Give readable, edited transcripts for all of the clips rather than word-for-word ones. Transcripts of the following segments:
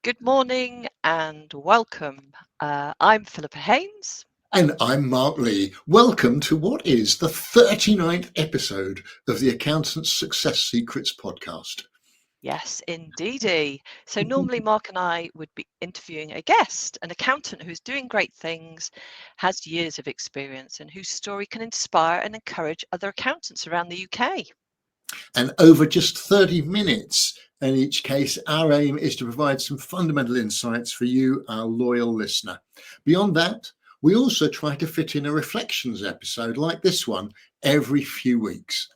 Good morning and welcome. I'm Philippa Haynes. And I'm Mark Lee. Welcome to what is the 39th episode of the Accountant's Success Secrets podcast. Yes, indeedy. So normally Mark and I would be interviewing a guest, an accountant who's doing great things, has years of experience, and whose story can inspire and encourage other accountants around the UK. And over just 30 minutes in each case, our aim is to provide some fundamental insights for you, our loyal listener. Beyond that, we also try to fit in a reflections episode like this one every few weeks.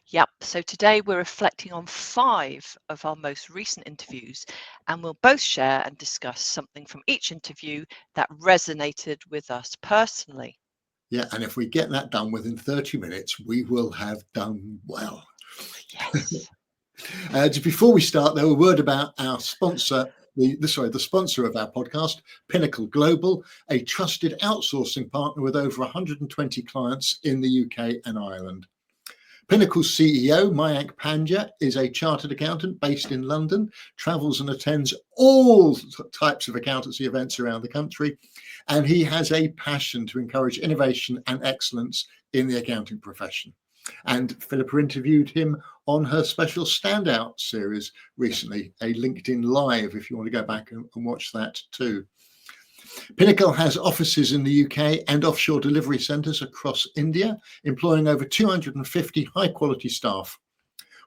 Yep, so today we're reflecting on 5 of our most recent interviews, and we'll both share and discuss something from each interview that resonated with us personally. Yeah, and if we get that done within 30 minutes, we will have done well. Yes. Just before we start, though, a word about our sponsor, the sponsor of our podcast, Pinnacle Global, a trusted outsourcing partner with over 120 clients in the UK and Ireland. Pinnacle's CEO, Mayank Pandya, is a chartered accountant based in London, travels and attends all types of accountancy events around the country, and he has a passion to encourage innovation and excellence in the accounting profession. And Philippa interviewed him on her special Standout series recently, a LinkedIn Live, if you want to go back and watch that too. Pinnacle has offices in the UK and offshore delivery centres across India, employing over 250 high-quality staff.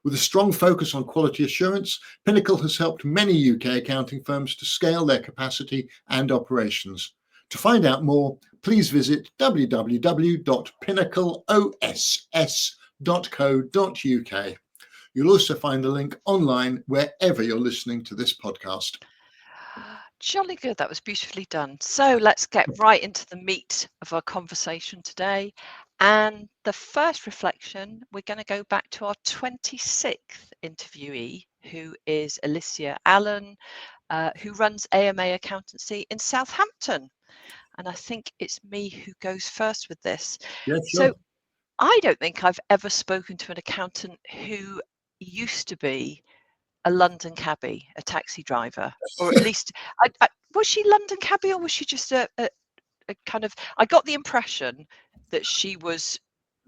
With a strong focus on quality assurance, Pinnacle has helped many UK accounting firms to scale their capacity and operations. To find out more, please visit www.pinnacleoss.co.uk. You'll also find the link online wherever you're listening to this podcast. Jolly good, that was beautifully done. So let's get right into the meat of our conversation today. And the first reflection, we're going to go back to our 26th interviewee, who is Alicia Allen, who runs AMA Accountancy in Southampton. And I think it's me who goes first with this. Yeah, So sure. I don't think I've ever spoken to an accountant who used to be a London cabbie, a taxi driver, or at least was she London cabbie, or was she just a kind of? I got the impression that she was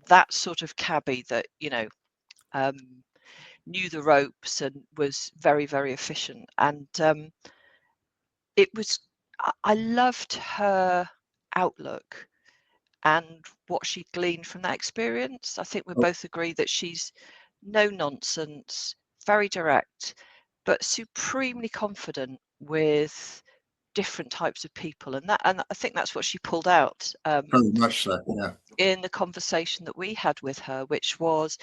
that sort of cabbie that knew the ropes and was very, very efficient. And it was I loved her outlook and what she gleaned from that experience. I think we both agree that she's no nonsense, very direct, but supremely confident with different types of people, and I think that's what she pulled out Very much so, yeah. in the conversation that we had with her, which was,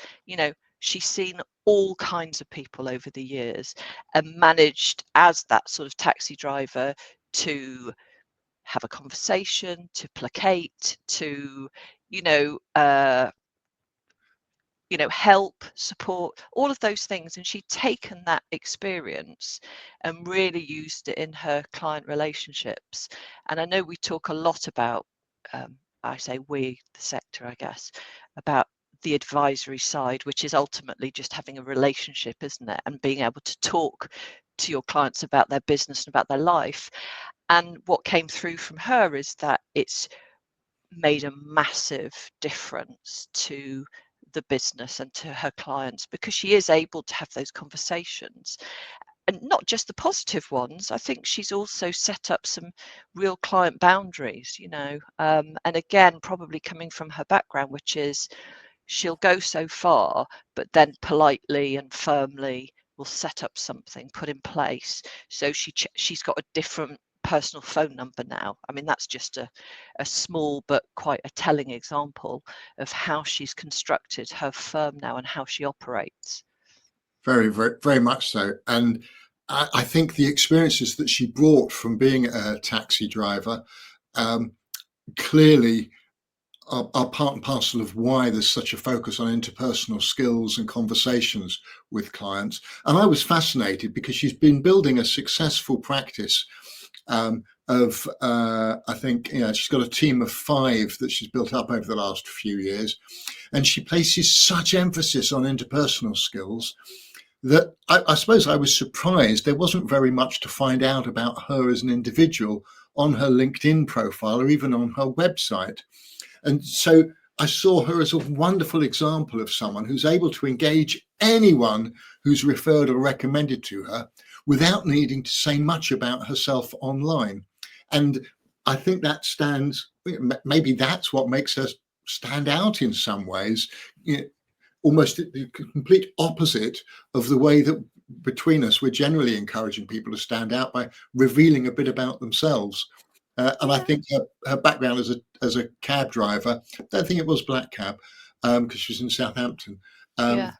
she's seen all kinds of people over the years and managed as that sort of taxi driver to have a conversation, to placate, to you know uh, help, support, all of those things. And she'd taken that experience and really used it in her client relationships. And I know we talk a lot about, I say we, the sector, I guess, about the advisory side, which is ultimately just having a relationship, isn't it? And being able to talk to your clients about their business and about their life. And what came through from her is that it's made a massive difference to the business and to her clients, because she is able to have those conversations, and not just the positive ones. I think she's also set up some real client boundaries, and again, probably coming from her background, which is she'll go so far, but then politely and firmly will set up something, put in place. So she's got a different personal phone number now. I mean, that's just a small but quite a telling example of how she's constructed her firm now and how she operates. Very, very, very much so. And I think the experiences that she brought from being a taxi driver clearly are part and parcel of why there's such a focus on interpersonal skills and conversations with clients. And I was fascinated because she's been building a successful practice I think, she's got a team of 5 that she's built up over the last few years. And she places such emphasis on interpersonal skills that I suppose I was surprised there wasn't very much to find out about her as an individual on her LinkedIn profile or even on her website. And so I saw her as a wonderful example of someone who's able to engage anyone who's referred or recommended to her without needing to say much about herself online. And I think that stands, maybe that's what makes her stand out in some ways, you know, almost the complete opposite of the way that between us we're generally encouraging people to stand out by revealing a bit about themselves. And I Yeah, think her background as a cab driver, I don't think it was black cab, because she was in Southampton. yeah, Um,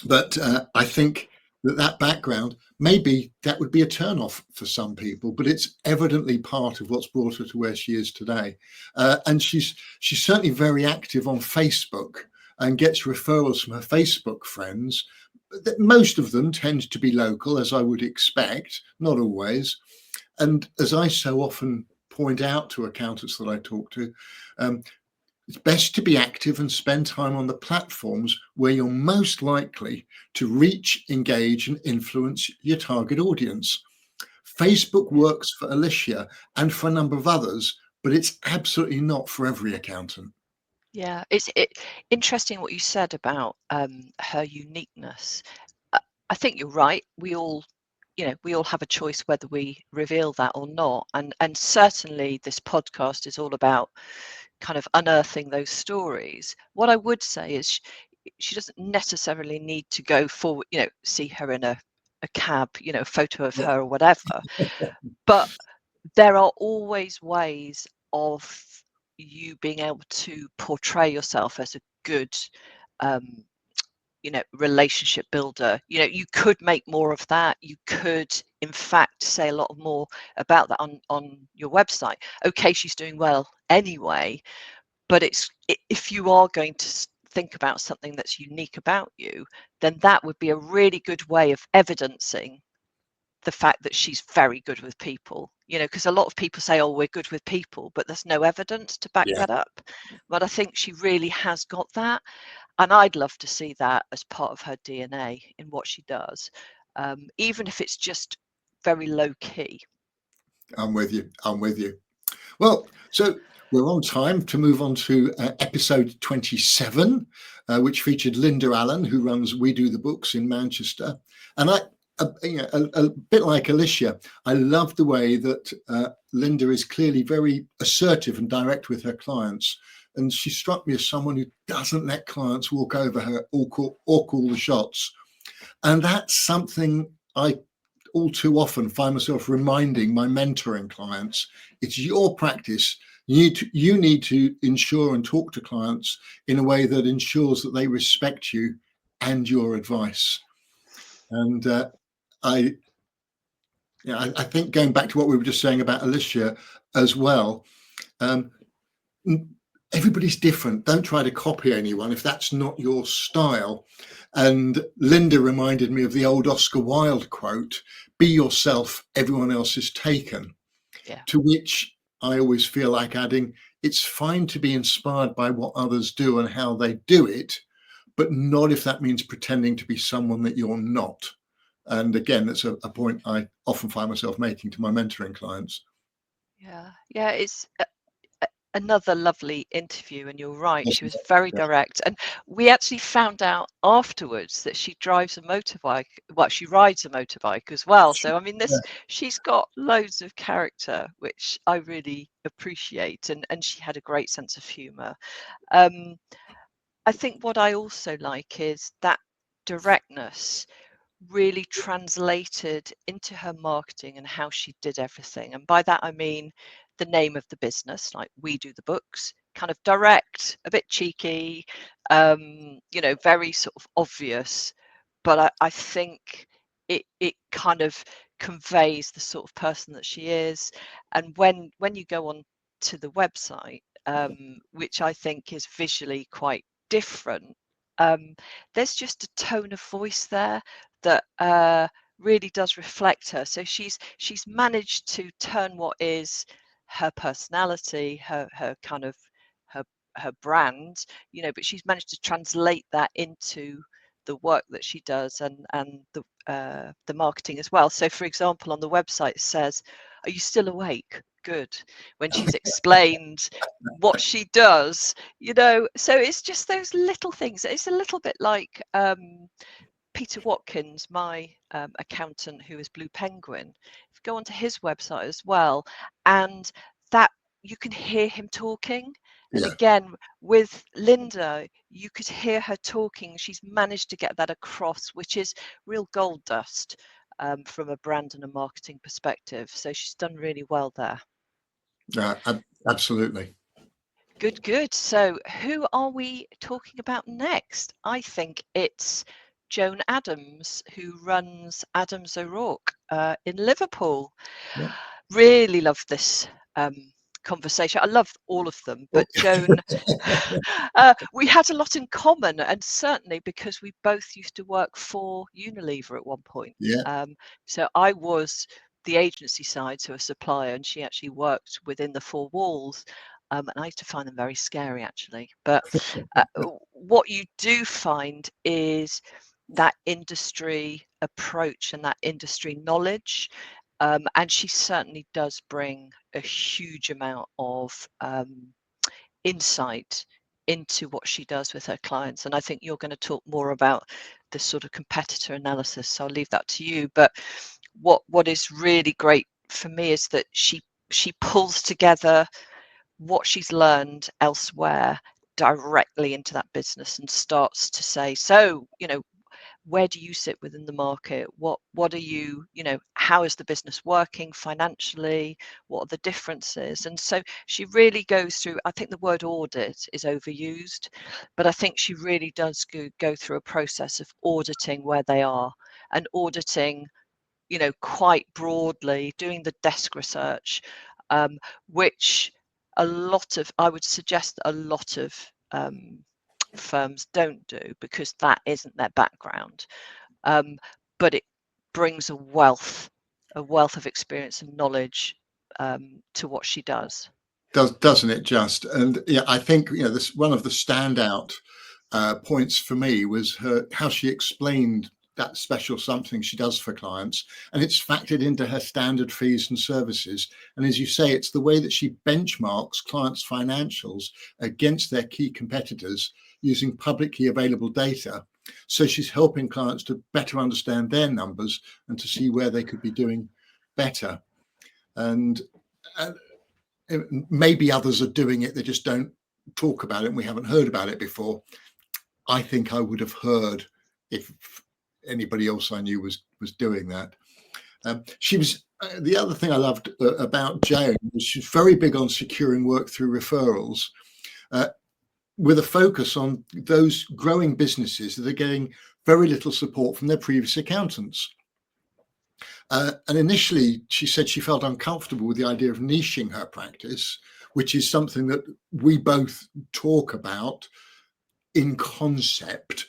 but I think that background, maybe that would be a turn off for some people, but it's evidently part of what's brought her to where she is today. And she's certainly very active on Facebook and gets referrals from her Facebook friends. Most of them tend to be local, as I would expect, not always. And as I so often point out to accountants that I talk to, um, it's best to be active and spend time on the platforms where you're most likely to reach, engage, and influence your target audience. Facebook works for Alicia and for a number of others, but it's absolutely not for every accountant. yeah. It's interesting what you said about her uniqueness. I I think you're right. We all, we all have a choice whether we reveal that or not. And certainly this podcast is all about kind of unearthing those stories. What I would say is she doesn't necessarily need to go forward, see her in a cab, a photo of Yeah. her or whatever. But there are always ways of you being able to portray yourself as a good um, relationship builder. You could make more of that. You could in fact say a lot more about that on your website. Okay, she's doing well anyway, but if you are going to think about something that's unique about you, then that would be a really good way of evidencing the fact that she's very good with people, because a lot of people say, oh, we're good with people, but there's no evidence to back Yeah, that up. But I think she really has got that, and I'd love to see that as part of her DNA in what she does, even if it's just very low key. I'm with you. I'm with you. Well, so we're on time to move on to episode 27, which featured Linda Allen, who runs We Do the Books in Manchester. And a bit like Alicia, I love the way that Linda is clearly very assertive and direct with her clients. And she struck me as someone who doesn't let clients walk over her or call the shots. And that's something I all too often find myself reminding my mentoring clients. It's your practice. You need to ensure and talk to clients in a way that ensures that they respect you and your advice. And I, I think going back to what we were just saying about Alicia as well, um, everybody's different. Don't try to copy anyone if that's not your style. And Linda reminded me of the old Oscar Wilde quote, be yourself, everyone else is taken. Yeah. To which I always feel like adding, it's fine to be inspired by what others do and how they do it, but not if that means pretending to be someone that you're not. And again, that's a point I often find myself making to my mentoring clients. Yeah, it's another lovely interview, and you're right, Yes, she was very yeah. direct, and we actually found out afterwards that she drives a motorbike. Well, she rides a motorbike as well, so I mean, Yeah. she's got loads of character, which I really appreciate, and she had a great sense of humor. um I think what I also like is that directness really translated into her marketing and how she did everything. And by that, I mean the name of the business, like We Do the Books, kind of direct, a bit cheeky, very sort of obvious. But I think it kind of conveys the sort of person that she is. And when you go on to the website, which I think is visually quite different, there's just a tone of voice there that really does reflect her. So she's managed to turn what is her personality, her kind of her her brand, but she's managed to translate that into the work that she does and the marketing as well. So for example, on the website it says, "Are you still awake?" Good. When she's explained what she does, so it's just those little things. It's a little bit like Peter Watkins, my accountant, who is Blue Penguin. If you go onto his website as well, and that you can hear him talking. And Yeah. again, with Linda, you could hear her talking. She's managed to get that across, which is real gold dust from a brand and a marketing perspective. So she's done really well there. Absolutely. Good, good. So who are we talking about next? I think it's Joan Adams, who runs Adams O'Rourke in Liverpool. Yeah. Really love this conversation. I love all of them, but Joan, we had a lot in common, and certainly because we both used to work for Unilever at one point. Yeah. So I was the agency side, so a supplier, and she actually worked within the four walls. And I used to find them very scary, actually. But what you do find is that industry approach and that industry knowledge. And she certainly does bring a huge amount of insight into what she does with her clients. And I think you're going to talk more about the sort of competitor analysis. So I'll leave that to you. But what is really great for me is that she pulls together what she's learned elsewhere directly into that business and starts to say, so, where do you sit within the market? What are you, how is the business working financially? What are the differences? And so she really goes through, I think the word audit is overused, but I think she really does go through a process of auditing where they are and auditing, quite broadly, doing the desk research, which I would suggest a lot of firms don't do because that isn't their background. But it brings a wealth of experience and knowledge to what she does. Doesn't it just? And yeah, I think this one of the standout points for me was how she explained that special something she does for clients, and it's factored into her standard fees and services. And as you say, it's the way that she benchmarks clients' financials against their key competitors using publicly available data. So she's helping clients to better understand their numbers and to see where they could be doing better. And maybe others are doing it, they just don't talk about it and we haven't heard about it before. I think I would have heard if anybody else I knew was doing that. She was the other thing I loved about Joan was she's very big on securing work through referrals, with a focus on those growing businesses that are getting very little support from their previous accountants. And initially, she said she felt uncomfortable with the idea of niching her practice, which is something that we both talk about in concept.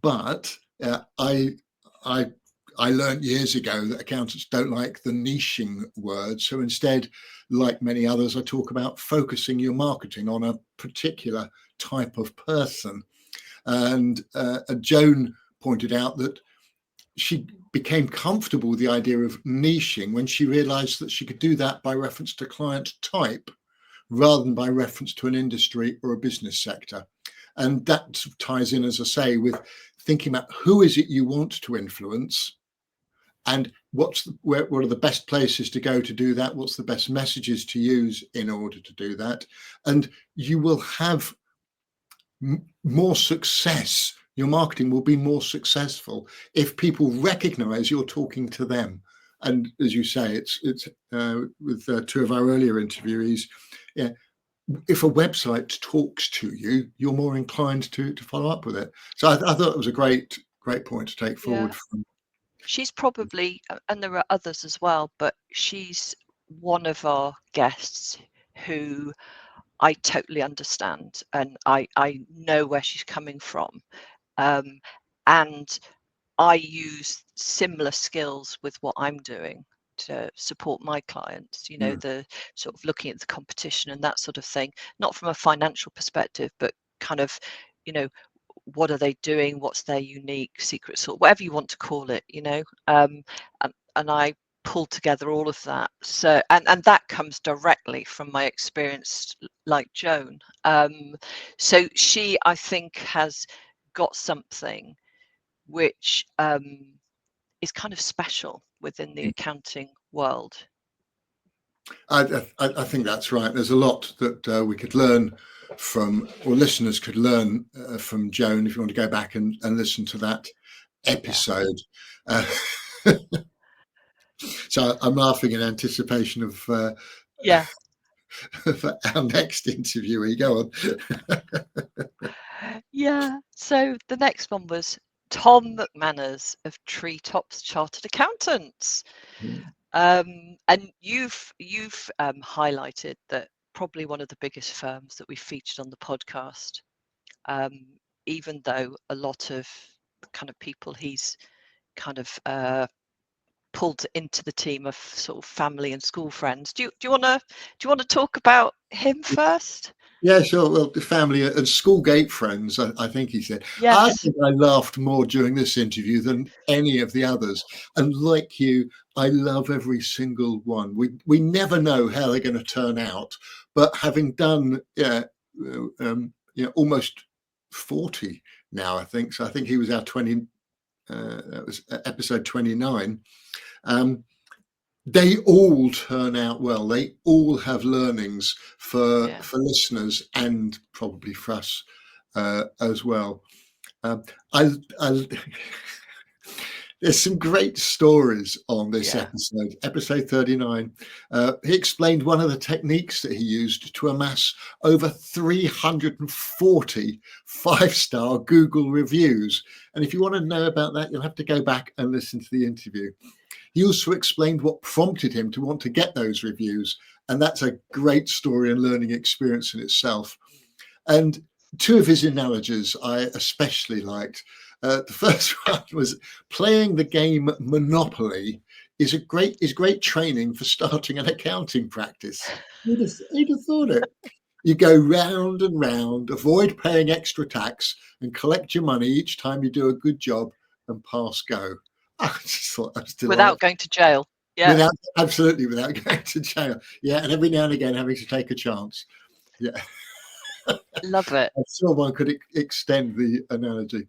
But I learned years ago that accountants don't like the niching word. So instead, like many others, I talk about focusing your marketing on a particular type of person. And Joan pointed out that she became comfortable with the idea of niching when she realized that she could do that by reference to client type rather than by reference to an industry or a business sector. And that ties in, as I say, with thinking about who is it you want to influence and what are the best places to go to do that? What's the best messages to use in order to do that? And you will have more success. Your marketing will be more successful if people recognize you're talking to them. And as you say, it's with two of our earlier interviewees, yeah, if a website talks to you, you're more inclined to follow up with it. So I thought it was a great point to take forward. Yeah. She's probably, and there are others as well, but she's one of our guests who I totally understand, and I know where she's coming from, and I use similar skills with what I'm doing to support my clients. The sort of looking at the competition and that sort of thing, not from a financial perspective, but kind of, what are they doing, what's their unique secret sauce, whatever you want to call it, you know. And I pulled together all of that. So and that comes directly from my experience like Joan. So she, I think, has got something which is kind of special within the accounting world. I think that's right. There's a lot that we could learn from, or listeners could learn from Joan, if you want to go back and listen to that episode. Yeah. So I'm laughing in anticipation of for our next interviewee. Go on. Yeah. So the next one was Tom McManners of Treetops Chartered Accountants. And you've highlighted that probably one of the biggest firms that we featured on the podcast, even though a lot of kind of people he's kind of pulled into the team of sort of family and school friends. Do you want to talk about him first? Yeah, sure. Well, the family and schoolgate friends, I think he said. Yes. I think I laughed more during this interview than any of the others. And like you, I love every single one. We never know how they're going to turn out, but having done almost 40 now, I think. So I think he was our 20. That was episode 29. They all turn out well. They all have learnings for listeners and probably for us as well. There's some great stories on this episode 39. He explained one of the techniques that he used to amass over 340 five-star Google reviews. And if you want to know about that, you'll have to go back and listen to the interview. He also explained what prompted him to want to get those reviews. And that's a great story and learning experience in itself. And two of his analogies I especially liked. The first one was playing the game Monopoly is great training for starting an accounting practice. You'd have thought it. You go round and round, avoid paying extra tax, and collect your money each time you do a good job and pass go. I just thought that was delightful. Without going to jail. Yeah. Absolutely without going to jail. Yeah, and every now and again having to take a chance. Yeah. Love it. I saw one could extend the analogy.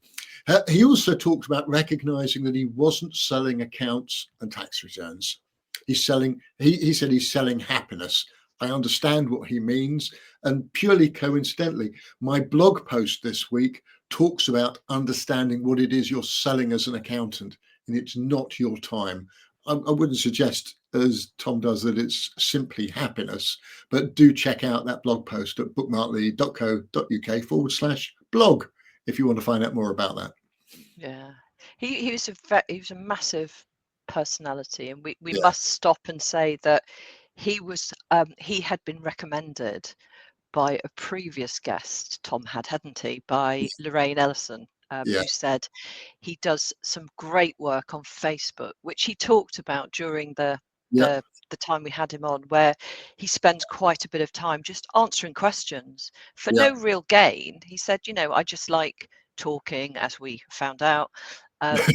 He also talked about recognizing that he wasn't selling accounts and tax returns. He said he's selling happiness. I understand what he means. And purely coincidentally, my blog post this week talks about understanding what it is you're selling as an accountant, and it's not your time. I wouldn't suggest, as Tom does, that it's simply happiness, but do check out that blog post at bookmarkly.co.uk/blog if you want to find out more about that. Yeah, he was a massive personality, and we must stop and say that he had been recommended by a previous guest Tom hadn't he, by Lorraine Ellison, who said he does some great work on Facebook, which he talked about during the time we had him on, where he spends quite a bit of time just answering questions for no real gain. He said, I just like talking, as we found out, but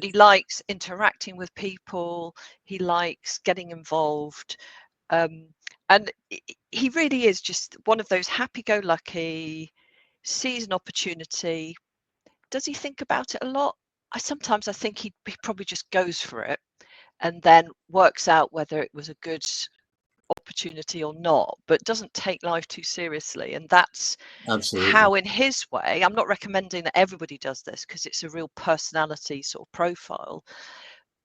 he likes interacting with people, he likes getting involved, and he really is just one of those happy-go-lucky, sees an opportunity. Does he think about it a lot? Sometimes I think he probably just goes for it and then works out whether it was a good opportunity or not, but doesn't take life too seriously. And that's how, in his way, I'm not recommending that everybody does this because it's a real personality sort of profile,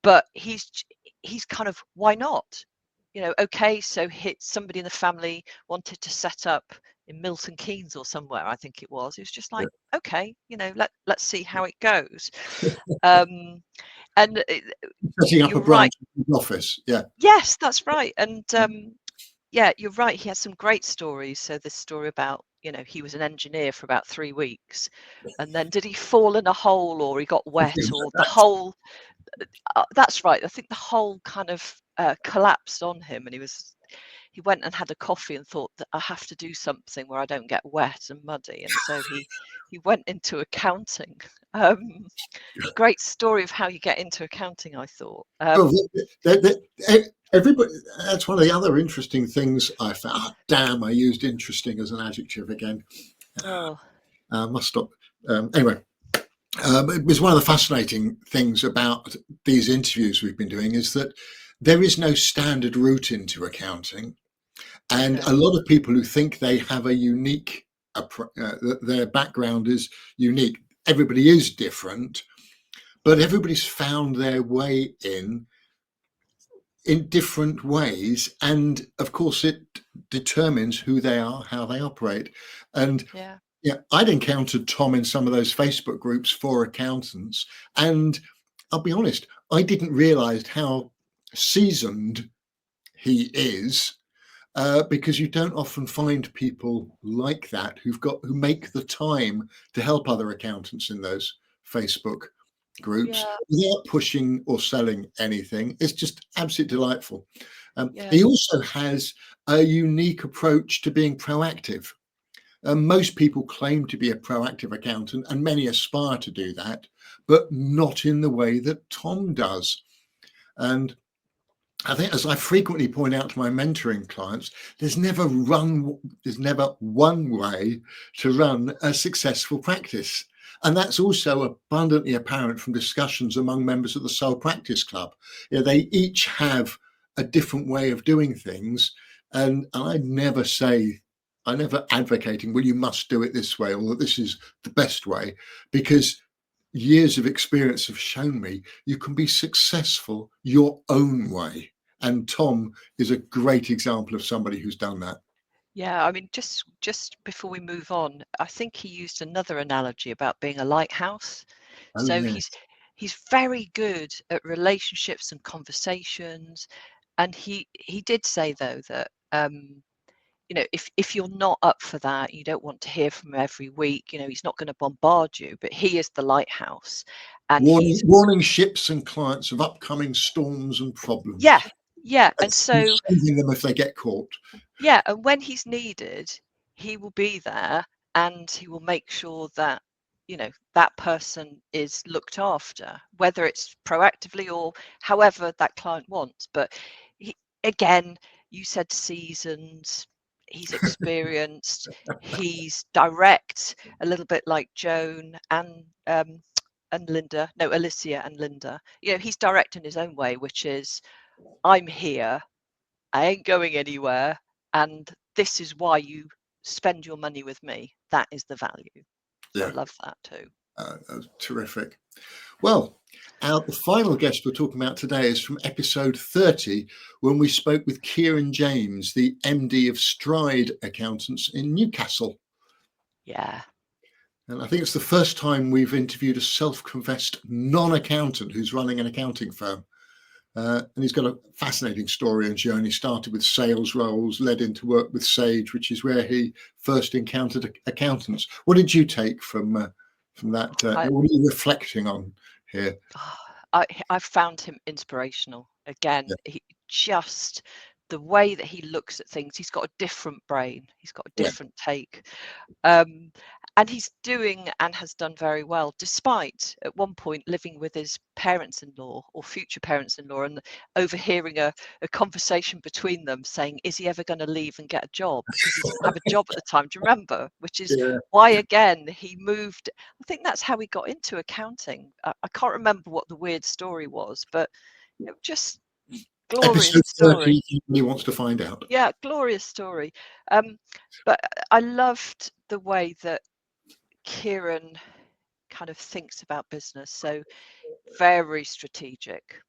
but he's kind of, why not? Okay, so somebody in the family wanted to set up in Milton Keynes or somewhere, I think it was. It was just like, okay, let's see how it goes. And setting up a branch office. Yes, that's right. And you're right, he has some great stories. So this story about he was an engineer for about 3 weeks, and then did he fall in a hole, or he got wet, or the whole that's right, I think the whole kind of collapsed on him, and he went and had a coffee and thought that I have to do something where I don't get wet and muddy, and so he went into accounting. Great story of how you get into accounting, I thought. Oh, everybody. That's one of the other interesting things I found. Oh, damn, I used interesting as an adjective again. Oh, Must stop. Anyway, it was one of the fascinating things about these interviews we've been doing is that there is no standard route into accounting, and no. a lot of people who think they have a unique, their background is unique. Everybody is different, but everybody's found their way in different ways, and of course it determines who they are, how they operate. And Yeah. yeah, I'd encountered Tom in some of those Facebook groups for accountants, and I'll be honest, I didn't realize how seasoned he is, because you don't often find people like that who make the time to help other accountants in those Facebook groups Yeah. without pushing or selling anything. It's just absolutely delightful. Yeah. He also has a unique approach to being proactive. Most people claim to be a proactive accountant, and many aspire to do that, but not in the way that Tom does. And I think, as I frequently point out to my mentoring clients, there's never one way to run a successful practice. And that's also abundantly apparent from discussions among members of the Sole Practice Club. You know, they each have a different way of doing things. And I never advocating, well, you must do it this way, or that this is the best way, because years of experience have shown me you can be successful your own way. And Tom is a great example of somebody who's done that. Yeah, I mean, just before we move on, I think he used another analogy about being a lighthouse. Oh, So yes. he's very good at relationships and conversations, and he did say though that you know, if you're not up for that, you don't want to hear from him every week, you know, he's not going to bombard you, but he is the lighthouse, and he's Warning ships and clients of upcoming storms and yeah, problems, yeah, and and so saving them if they get caught. yeah, and when he's needed, he will be there and he will make sure that, you know, that person is looked after, whether it's proactively or however that client wants. But he, again, you said seasoned, he's experienced, he's direct, a little bit like Joan and Linda, no, Alicia and Linda. You know, he's direct in his own way, which is, I'm here, I ain't going anywhere, and this is why you spend your money with me. That is the value. So I Yeah, love that too. that's terrific. Well, the final guest we're talking about today is from episode 30, when we spoke with Kieran James, the MD of Stride Accountants in Newcastle. Yeah. And I think it's the first time we've interviewed a self-confessed non-accountant who's running an accounting firm. And he's got a fascinating story and journey. Started with sales roles, led into work with Sage, which is where he first encountered accountants. What did you take from that? I, What are you reflecting on here? I found him inspirational. Again, Yeah, he just the way that he looks at things, he's got a different brain. He's got a yeah, different take. Um, and he's doing and has done very well, despite at one point living with his parents-in-law or future parents-in-law and overhearing a conversation between them saying, is he ever going to leave and get a job? Because he didn't have a job at the time. Do you remember? Which is yeah. why, again, he moved. I think that's how he got into accounting. I can't remember what the weird story was, but it was just glorious Episode story. 30, he wants to find out. Yeah, glorious story. Um, but I loved the way that Kieran kind of thinks about business. So very strategic,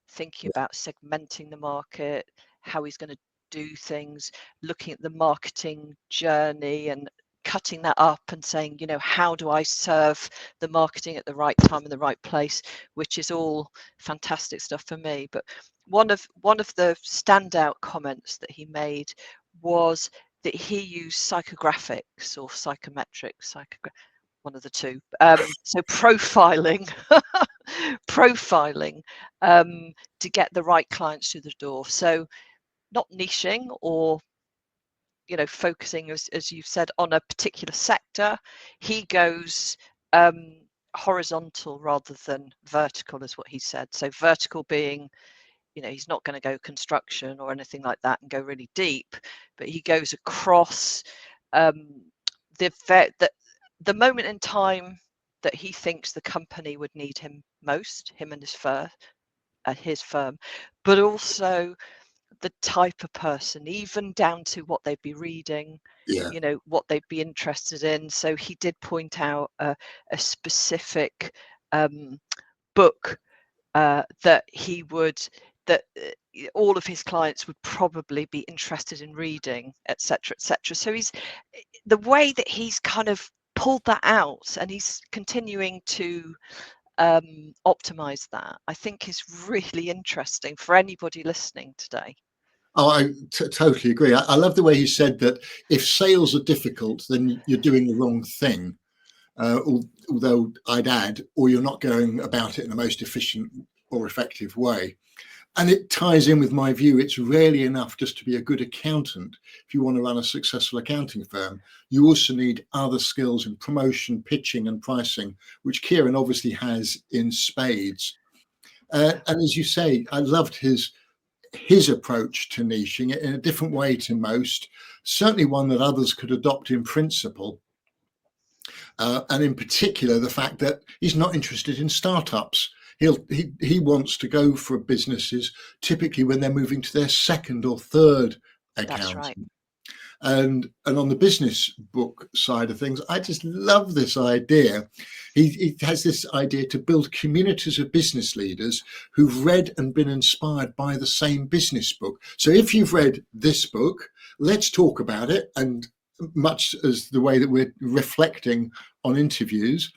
thinking about segmenting the market, how he's going to do things, looking at the marketing journey and cutting that up and saying, you know, how do I serve the marketing at the right time in the right place, which is all fantastic stuff for me. But one of the standout comments that he made was that he used psychographics or psychometrics, one of the two. So profiling, profiling to get the right clients through the door. So not niching or, you know, focusing, as you've said, on a particular sector. He goes horizontal rather than vertical, is what he said. So vertical being, you know, he's not going to go construction or anything like that and go really deep, but he goes across the moment in time that he thinks the company would need him most, him and his firm, but also the type of person, even down to what they'd be reading, Yeah. you know, what they'd be interested in. So he did point out a specific book that he would, that all of his clients would probably be interested in reading, etc., etc. So he's, the way that he's kind of pulled that out and he's continuing to optimize that, I think is really interesting for anybody listening today. Oh, I totally agree. I love the way he said that if sales are difficult, then you're doing the wrong thing. Although I'd add, or you're not going about it in the most efficient or effective way. And it ties in with my view, it's rarely enough just to be a good accountant. If you want to run a successful accounting firm, you also need other skills in promotion, pitching and pricing, which Kieran obviously has in spades. And as you say, I loved his approach to niching it in a different way to most, certainly one that others could adopt in principle. And in particular, the fact that he's not interested in startups. He wants to go for businesses typically when they're moving to their second or third That's accounting. right. And on the business book side of things, I just love this idea. He has this idea to build communities of business leaders who've read and been inspired by the same business book. So if you've read this book, let's talk about it. And much as the way that we're reflecting on interviews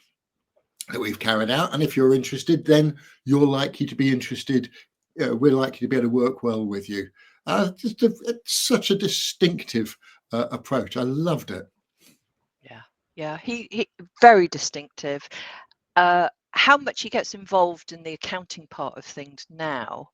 that we've carried out. And if you're interested, then you're likely to be interested. We're likely to be able to work well with you. It's such a distinctive approach. I loved it. Yeah, he very distinctive. How much he gets involved in the accounting part of things now,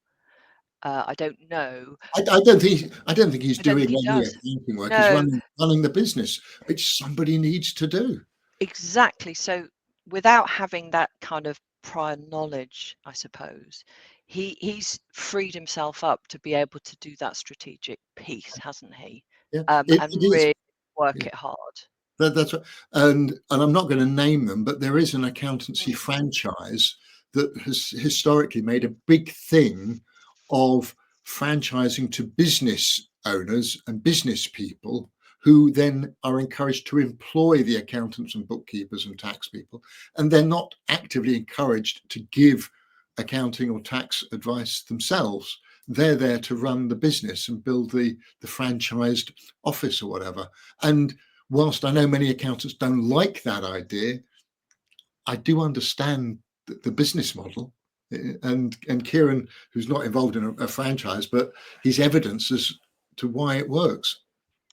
I don't know. I don't think he's I don't doing think he any does. accounting work. He's No, running the business, which somebody needs to do. exactly. So without having that kind of prior knowledge, I suppose, he's freed himself up to be able to do that strategic piece, hasn't he? Yeah, And it is. really work Yeah. it hard. That's right. And I'm not going to name them, but there is an accountancy Mm. franchise that has historically made a big thing of franchising to business owners and business people who then are encouraged to employ the accountants and bookkeepers and tax people. And they're not actively encouraged to give accounting or tax advice themselves. They're there to run the business and build the franchised office or whatever. And whilst I know many accountants don't like that idea, I do understand the business model. And Kieran, who's not involved in a franchise, but his evidence as to why it works.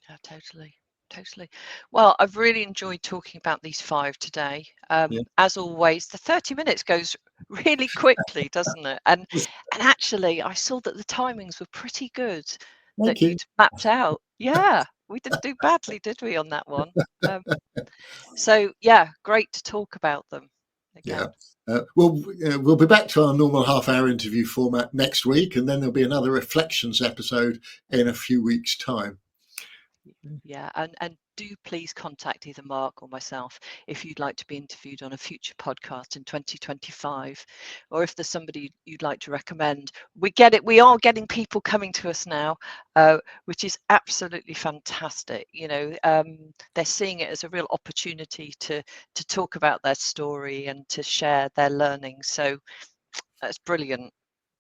Yeah, totally. Totally. Well, I've really enjoyed talking about these 5 today. Yeah. As always, the 30 minutes goes really quickly, doesn't it? And actually, I saw that the timings were pretty good that Thank you. you'd mapped out. Yeah, we didn't do badly, did we, on that one? So yeah, great to talk about them again. Yeah. We'll be back to our normal half-hour interview format next week, and then there'll be another reflections episode in a few weeks' time. Yeah, and do please contact either Mark or myself if you'd like to be interviewed on a future podcast in 2025, or if there's somebody you'd like to recommend. We get it. We are getting people coming to us now, which is absolutely fantastic. You know, they're seeing it as a real opportunity to talk about their story and to share their learning. So that's brilliant.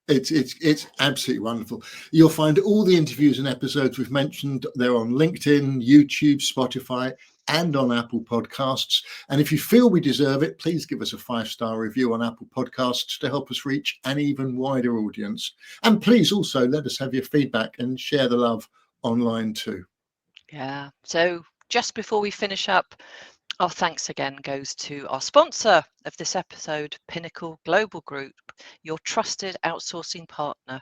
It's absolutely wonderful. You'll find all the interviews and episodes we've mentioned. They're on LinkedIn, YouTube, Spotify, and on Apple Podcasts. And if you feel we deserve it, please give us a 5-star review on Apple Podcasts to help us reach an even wider audience. And please also let us have your feedback and share the love online too. Yeah. So just before we finish up, Our thanks again goes to our sponsor of this episode, Pinnacle Global Group, your trusted outsourcing partner.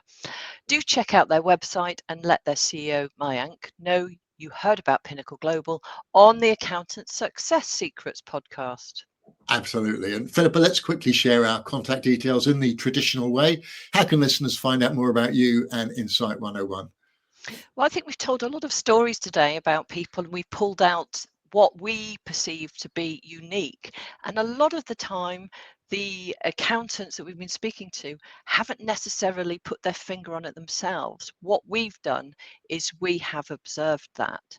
Do check out their website and let their CEO, Mayank, know you heard about Pinnacle Global on the Accountant Success Secrets podcast. Absolutely. And Philippa, let's quickly share our contact details in the traditional way. How can listeners find out more about you and Insight 101? Well, I think we've told a lot of stories today about people, and we've pulled out what we perceive to be unique. And a lot of the time, the accountants that we've been speaking to haven't necessarily put their finger on it themselves. What we've done is we have observed that.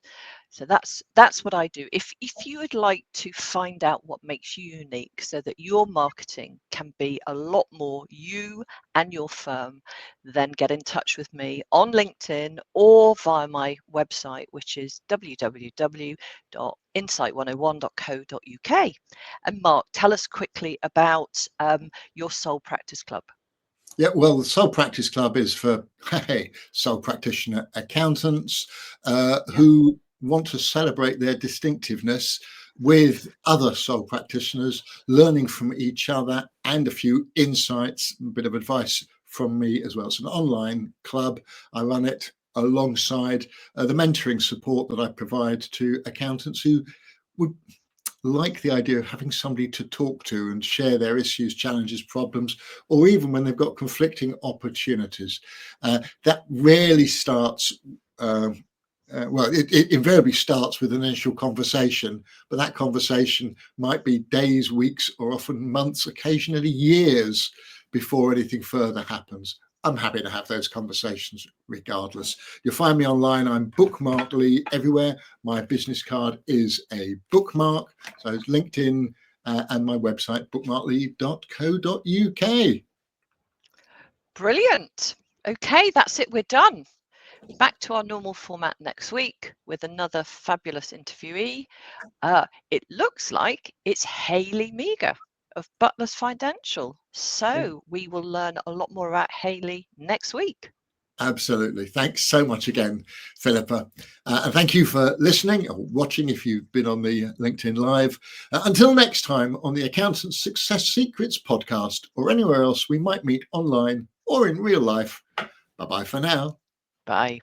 So that's what I do. If you would like to find out what makes you unique so that your marketing can be a lot more you and your firm, then get in touch with me on LinkedIn or via my website, which is www.insight101.co.uk. And Mark, tell us quickly about your Soul Practice Club. Yeah, well, the Soul Practice Club is for sole practitioner accountants who want to celebrate their distinctiveness with other sole practitioners, learning from each other and a few insights, a bit of advice from me as well. It's an online club. I run it alongside the mentoring support that I provide to accountants who would like the idea of having somebody to talk to and share their issues, challenges, problems, or even when they've got conflicting opportunities. That rarely starts it invariably starts with an initial conversation, but that conversation might be days, weeks, or often months, occasionally years before anything further happens. I'm happy to have those conversations regardless. You'll find me online. I'm Bookmark Lee everywhere. My business card is a bookmark. So it's LinkedIn and my website, bookmarklee.co.uk. Brilliant. Okay, that's it. We're done. Back to our normal format next week with another fabulous interviewee. It looks like it's Hayley Meager of Butlers Financial. So we will learn a lot more about Hayley next week. Absolutely. Thanks so much again, Philippa. And thank you for listening or watching if you've been on the LinkedIn Live. Until next time on the Accountant Success Secrets podcast or anywhere else we might meet online or in real life. Bye-bye for now. Bye.